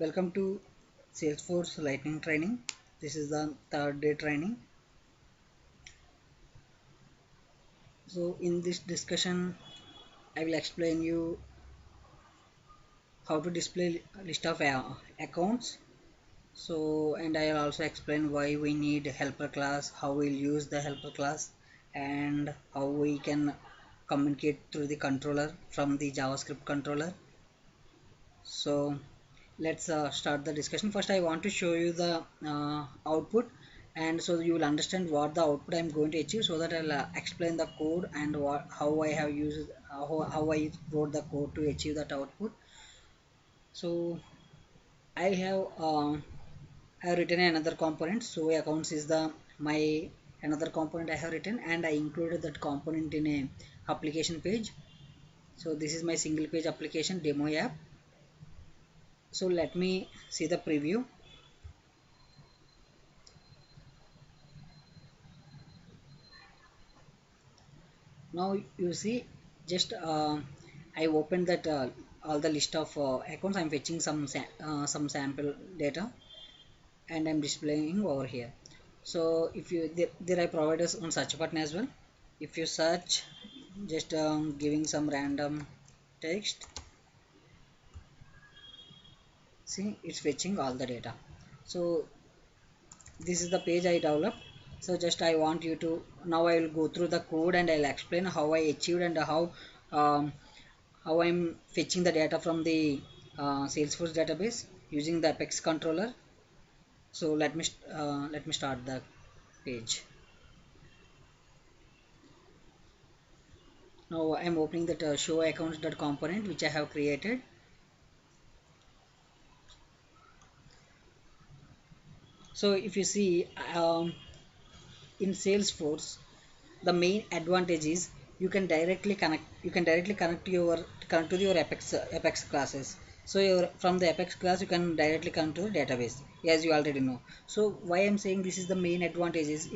Welcome to Salesforce Lightning training. This is the third day training. So in this discussion, I will explain you how to display list of accounts. So and I will also explain why we need helper class, how we'll use the helper class, and how we can communicate through the controller from the JavaScript controller. So let's start the discussion. First I want to show you the output, and so you will understand what the output I am going to achieve, so that I'll explain the code and how I have used how I wrote the code to achieve that output. So I have written another component. So accounts is the my another component I have written, and I included that component in a application page. So this is my single page application demo app. So let me see the preview. Now you see, just I opened that all the list of accounts. I'm fetching some sample data, and I'm displaying over here. So if you there I provide us on search button as well. If you search, just giving some random text, see it's fetching all the data. So this is the page I developed. So just I want you to, now I will go through the code and I'll explain how I achieved and um, how I'm fetching the data from the Salesforce database using the Apex controller. So let me start the page. Now I'm opening that show accounts component which I have created. So if you see, in Salesforce, the main advantage is you can directly connect to your Apex classes. So from the Apex class you can directly connect to the database, as you already know. So why I'm saying this is the main advantage is,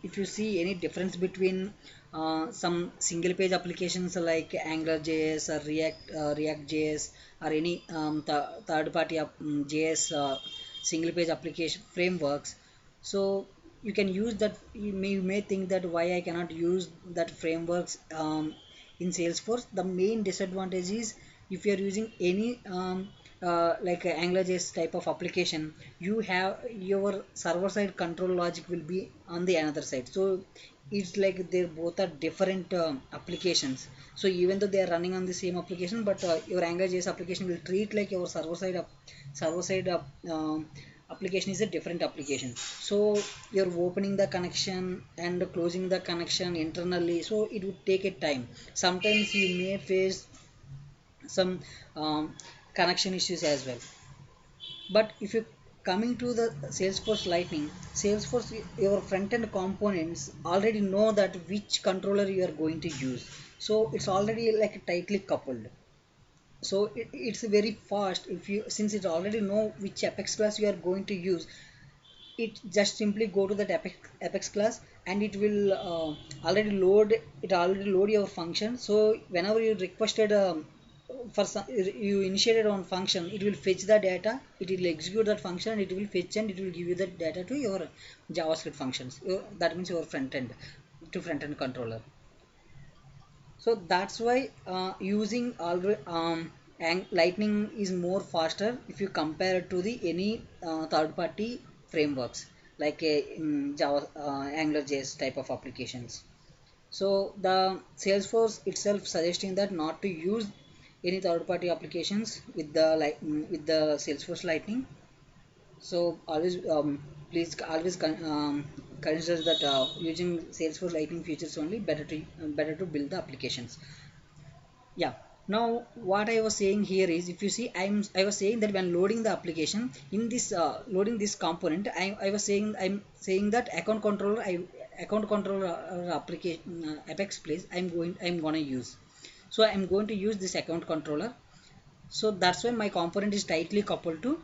if you see any difference between some single page applications like AngularJS or React.js, or any third party JS single page application frameworks. So you can use that. You may think that why I cannot use that frameworks in Salesforce. The main disadvantage is, if you are using any like a AngularJS type of application, you have your server side control logic will be on the another side. So it's like they both are different applications. So even though they are running on the same application, but your AngularJS application will treat like your server side application is a different application. So you're opening the connection and closing the connection internally, so it would take a time. Sometimes you may face some connection issues as well. But if you coming to the Salesforce Lightning, Salesforce, your front end components already know that which controller you are going to use. So it's already like tightly coupled. So it's very fast. If you, since it already know which Apex class you are going to use, it just simply go to that Apex class, and it will already load your function. So whenever you requested for some, you initiated on function, it will fetch the data, it will execute that function, it will fetch, and it will give you the data to your JavaScript functions. That means your front end, to front end controller. So that's why using and Lightning is more faster if you compare it to the any third-party frameworks like Java, AngularJS type of applications. So the Salesforce itself suggesting that not to use any third-party applications with the with the Salesforce Lightning. So always please always consider that using Salesforce Lightning features only, better to build the applications. Yeah. Now what I was saying here is, if you see, I was saying that when loading the application in this loading this component, I'm saying that account controller application Apex place I'm gonna use. So I'm going to use this account controller. So that's why my component is tightly coupled to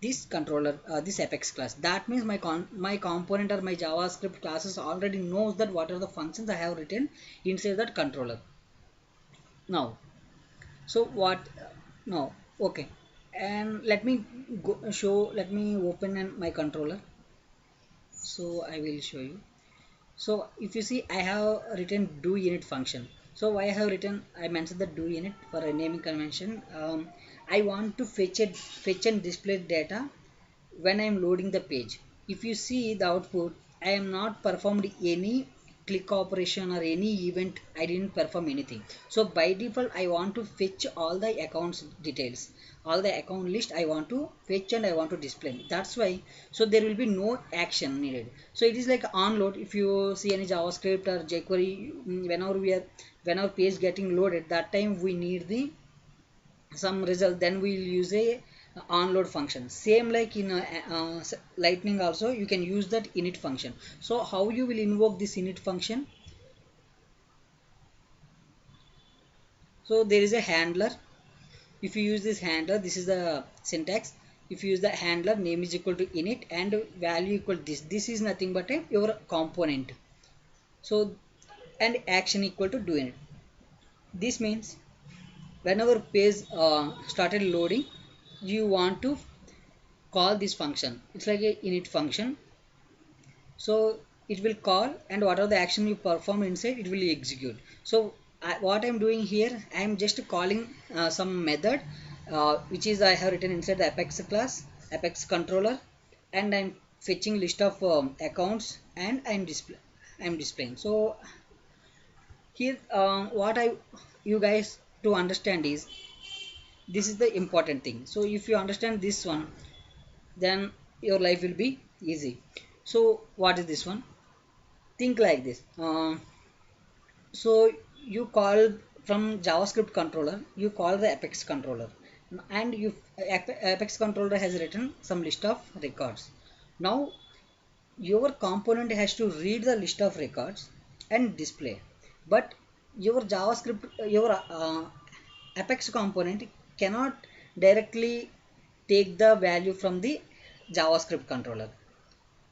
this controller, this Apex class. That means my component or my JavaScript classes already knows that what are the functions I have written inside that controller. Now, so what? No, okay. And let me let me open my controller, so I will show you. So if you see, I have written do init function. So why I have written, I mentioned the do init for a naming convention. I want to fetch and display data when I am loading the page. If you see the output, I am not performed any click operation or any event. I didn't perform anything. So by default, I want to fetch all the accounts details, all the account list I want to fetch and I want to display. That's why, so there will be no action needed. So it is like on load. If you see any JavaScript or jQuery, whenever page getting loaded, that time we need the some result, then we'll use a onload function. Same like in lightning also, you can use that init function. So how you will invoke this init function? So there is a handler. If you use this handler, this is the syntax. If you use the handler, name is equal to init and value equal to this is nothing but your component. So and action equal to do init. This means whenever page started loading, you want to call this function. It's like a init function. So it will call, and whatever the action you perform inside, it will execute. So what I'm doing here, I'm just calling some method which is I have written inside the Apex class, Apex controller, and I'm fetching list of accounts, and I'm displaying. So here what I you guys to understand is, this is the important thing. So if you understand this one, then your life will be easy. So what is this one? Think like this. So you call from JavaScript controller, you call the Apex controller, and you Apex controller has written some list of records. Now your component has to read the list of records and display, but your JavaScript, your Apex component cannot directly take the value from the JavaScript controller.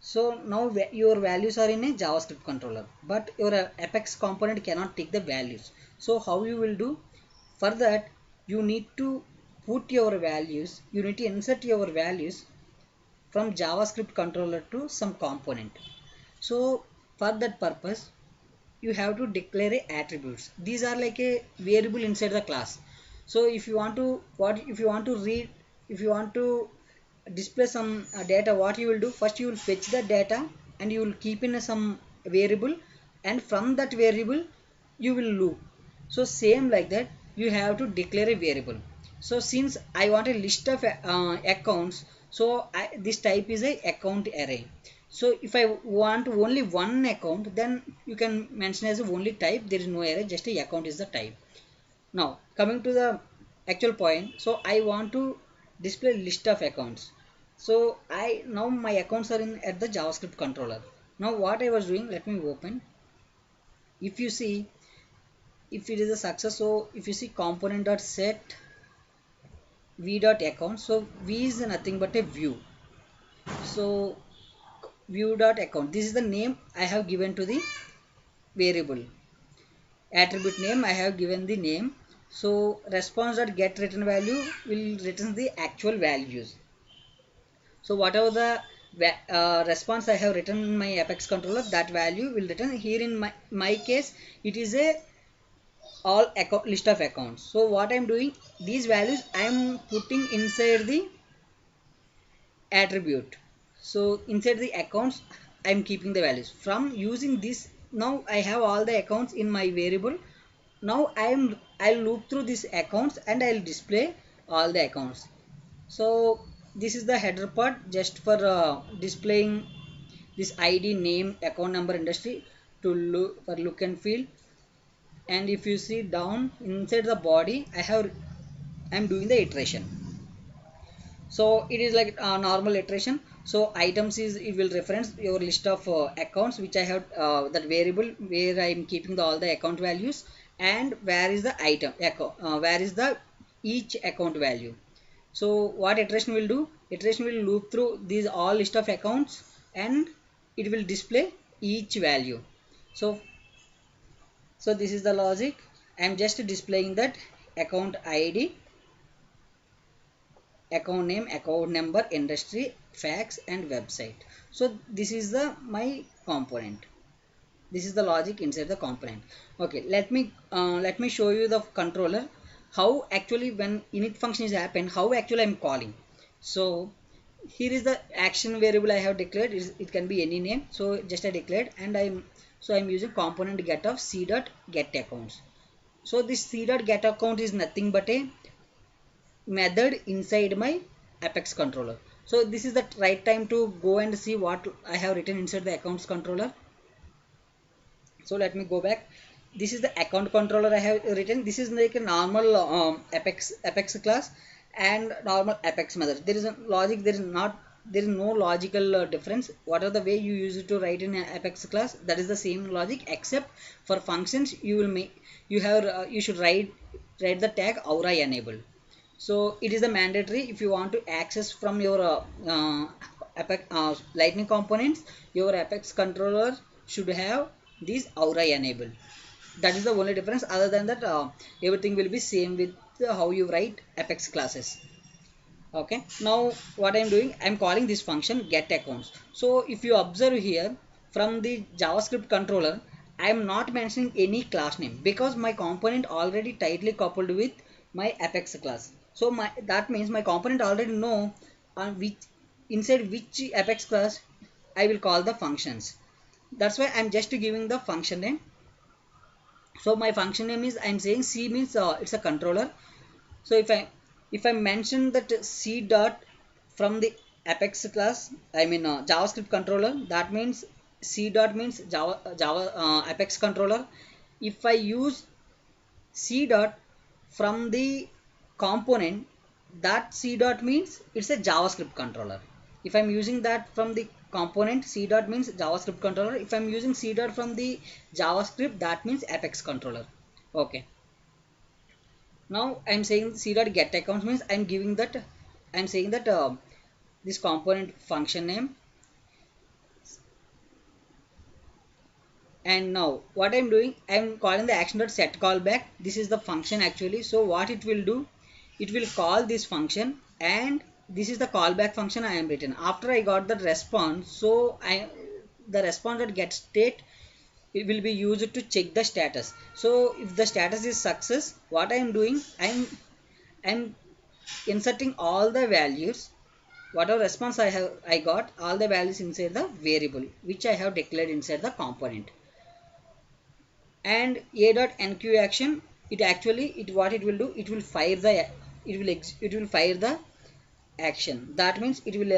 So now your values are in a JavaScript controller, but your Apex component cannot take the values. So how you will do? For that, you need to put your values, you need to insert your values from JavaScript controller to some component. So for that purpose, you have to declare a attributes. These are like a variable inside the class. So if you want to if you want to read, if you want to display some data, what you will do? First you will fetch the data and you will keep in some variable, and from that variable you will loop. So same like that, you have to declare a variable. So since I want a list of accounts, so this type is a account array. So if I want only one account, then you can mention as only type, there is no array, just a account is the type. Now coming to the actual point, so I want to display list of accounts. So I now my accounts are in at the JavaScript controller. Now what I was doing, let me open. If you see, if it is a success, so if you see component dot set v dot account, so v is nothing but a view. So view dot account, this is the name I have given to the variable. Attribute name, I have given the name. So response dot get return value will return the actual values. So whatever the response I have written in my Apex controller, that value will return. Here in my case, it is a all account list of accounts. So what I am doing, these values I am putting inside the attribute. So inside the accounts, I am keeping the values. From using this, now I have all the accounts in my variable. Now I'll loop through these accounts and I'll display all the accounts. So this is the header part, just for displaying this ID, name, account number, industry to look for look and feel. And if you see down inside the body, I'm doing the iteration. So it is like a normal iteration. So items is, it will reference your list of accounts which I have that variable where I am keeping all the account values, and where is the item account, where is the each account value. So what iteration will do? Iteration will loop through these all list of accounts and it will display each value. So this is the logic. I am just displaying that account ID. account name, account number, industry, fax and website. So this is the my component. This is the logic inside the component. Okay, let me show you the controller, how actually when init function is happen, how actually I'm calling. So here is the action variable I have declared. It can be any name, so just I declared, and I'm using component get of c dot get accounts. So this c dot get account is nothing but a method inside my Apex controller. So this is the right time to go and see what I have written inside the accounts controller. So let me go back. This is the account controller I have written. This is like a normal Apex class and normal Apex method. There is a logic. There is no logical difference. Whatever the way you use it to write in an Apex class, that is the same logic, except for functions you will make, you should write the tag aura enable. So it is a mandatory if you want to access from your Apex Lightning components, your Apex controller should have this aura enable. That is the only difference. Other than that, everything will be same with how you write Apex classes. Okay, now what I'm doing, I'm calling this function get accounts. So if you observe here from the JavaScript controller, I'm not mentioning any class name because my component already tightly coupled with my Apex class. So that means my component already know on which, inside which Apex class I will call the functions. That's why I'm just giving the function name. So my function name is, I'm saying C means it's a controller. So if I mention that C dot from the Apex class, I mean JavaScript controller, that means C dot means Java Apex controller. If I use C dot from the component, that C dot means it's a JavaScript controller. If I'm using that from the component, C dot means JavaScript controller. If I'm using C dot from the JavaScript, that means Apex controller. Okay. Now I'm saying C dot get accounts means I'm saying that this component function name. And now what I'm doing, I'm calling the action dot set callback. This is the function actually. So what it will do, it will call this function, and this is the callback function I am written. After I got the response, so the response that gets state, it will be used to check the status. So if the status is success, what I am doing, I'm inserting all the values, whatever response I got, all the values inside the variable which I have declared inside the component. And a.enqueue action, it actually, what it will do, it will fire the, it will fire the action. That means it will